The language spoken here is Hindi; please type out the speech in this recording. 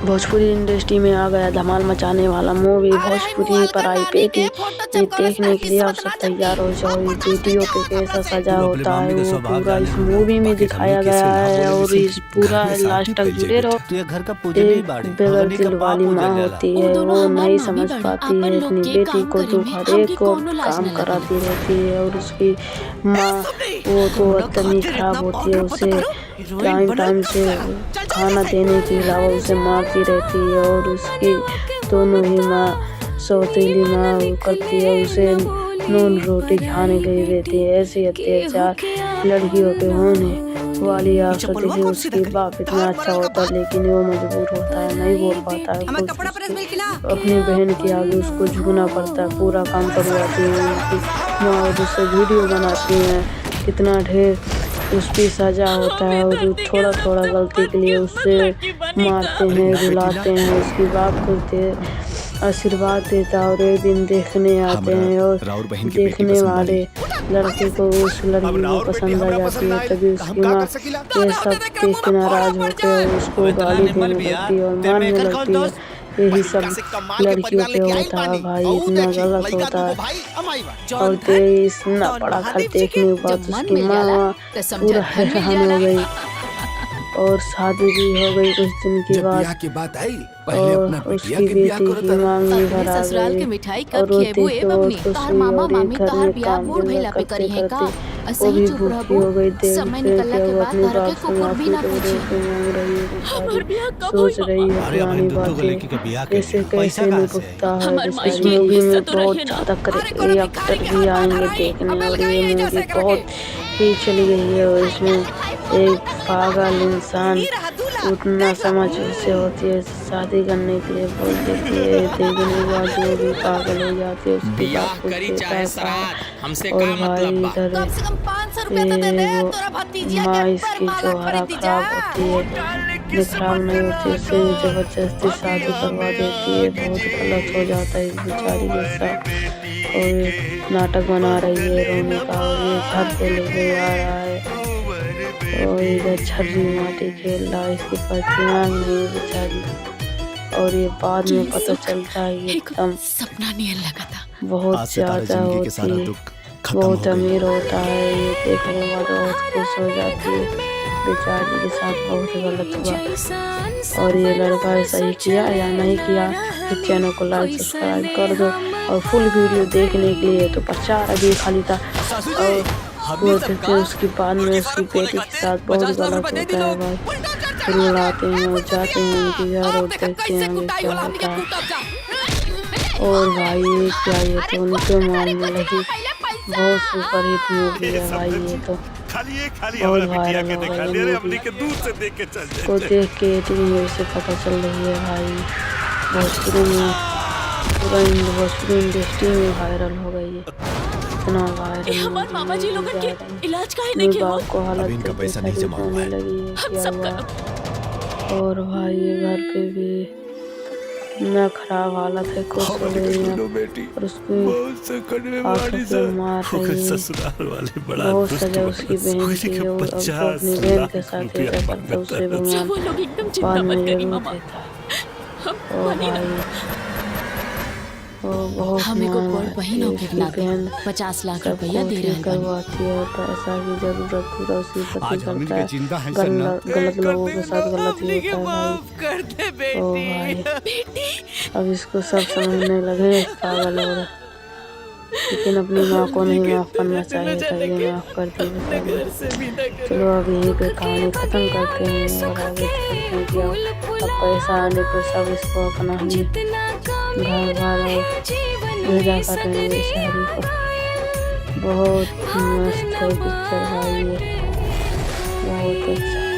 भोजपुरी इंडस्ट्री में आ गया धमाल मचाने वाला मूवी भोजपुरी पर आई बेटी। ये देखने के लिए आप सब तैयार हो जाओ। इस वीडियो पे कैसा सजा होता है वो पूरा इस मूवी में दिखाया गया है और इस पूरा लास्ट तक जुड़े रहो। एक बेगर दिल वाली माँ होती है, वो नहीं समझ पाती है अपनी बेटी को, दुख हर एक को काम कराती रहती है और उसकी माँ वो तो इतनी खराब होती है, उसे टाइम से खाना देने के अलावा उसे मारती रहती है और उसकी दोनों ही माँ सौतेली माँ करती है, उसे नून रोटी खाने के लिए देती है। ऐसे अत्याचार लड़कियों पे होने वाली आफत है। उसकी बाप इतना अच्छा होता है लेकिन वो मजबूर होता है, नहीं बोल पाता है कुछ, अपनी बहन के आगे उसको झुकना पड़ता है, पूरा काम करवाती है। उनकी माँ उससे वीडियो बनाती है, कितना ढेर उस पर सजा होता है और थोड़ा थोड़ा गलती के लिए उससे मारते हैं, रुलाते हैं। उसकी बाप को आशीर्वाद देता और एक दिन देखने आते हैं और देखने वाले लड़के को उस लड़की को पसंद आ जाती है। तभी उसकी माँ ये सब देख के नाराज होकर उसको गाली देने लगती है और मारने लगती है। यही सब लड़कियों पे होता है भाई, इतना गलत होता है। और इतना बड़ा घर देखने के बाद उसकी माँ पूरा हैरान हो गई और शादी भी हो गई कुछ दिन के बाद और उसकी बेटी की मांग भी भर आ गई और रोती तो खुशी और एक घर में काम करते करते वो भी भूखी हो गई। देखते कि वो अपने बाप से माफी मांग रही है, सोच रही है पुरानी बातें कैसे कैसे निपटता है। इस मूवी में बहुत ज्यादा एक्टर भी आएंगे देखने और ये मूवी बहुत ही चली गई है और इसमें एक पागल इंसान उतना समझ से होती है, शादी करने के लिए बोल देती है, देखने के बाद जो भी पागल हो जाती है उसकी बात को देता है। और भाई इधर वो माँ इसकी जो हरा खराब होती है, जो खराब नहीं होती उससे जबरदस्ती शादी करवा देती है। बहुत गलत हो जाता है इस बेचारी के साथ और नाटक बना रही है रोने का और ये घर पे लेके आ रहा है और इधर छर्री माटी खेल रहा है, इसके पास दिमाग नहीं है बेचारी। और ये बाद में पता चलता है ये एकदम सपना नहीं लगा था, बहुत ज्यादा होती है, बहुत अमीर होता है। ये देखने के बाद बहुत खुश हो जाती है। बेचारी के साथ बहुत गलत हुआ और ये लड़का सही किया या नहीं किया। इस चैनल को लाइक सब्सक्राइब कर दो और फुल वीडियो देखने के लिए तो प्रचार अभी खाली था और वो देखते उसकी बाद में उसकी बेटी के साथ बहुत गलत होता है भाई। रुलाते हैं और जाते हैं उनके घर और देखते हैं आगे क्या होता है। और भाई क्या ये तो उनके मारने लगी, बहुत सुपर हिट मूवी है भाई। ये तो बहुत वायरल हो गई मूवी को देख के टीवी से पता चल रही है भाई। भोजपुरी में पूरा भोजपुरी इंडस्ट्री में वायरल हो गई है, इतना वायरल मामा जी लोगों के इलाज का नहीं बाप को हालत होने लगी है क्या हुआ। और भाई ये घर पे भी इतना खराब हालत है, कुछ हो रही है और उसको आंखों पे मार रही है। बहुत सजा उसकी बहन की है और अब तो अपनी बहन के साथ ऐसा करता उससे भगवान बाद में जरूर देता है। और भाई बहुत हमें को बहनों के बहन 50 लाख रुपया दे रहे करवाती है, पैसा की जरूरत पूरा उसी पति करता है। गलत लोगों के साथ गलत ही होता है भाई। ओ भाई अब इसको सब समझने लगे पागल हो रहा, लेकिन अपनी माँ को नहीं माफ करना चाहिए था, ये माफ कर दी। चलो अब यहीं पे कहानी खत्म करते हैं और आगे देखते हैं अब पैसा आने पर सब इसको अपना ही घर भेजा कर रहे हैं शहरी को। बहुत मस्त है पिक्चर भाई, ये बहुत अच्छा।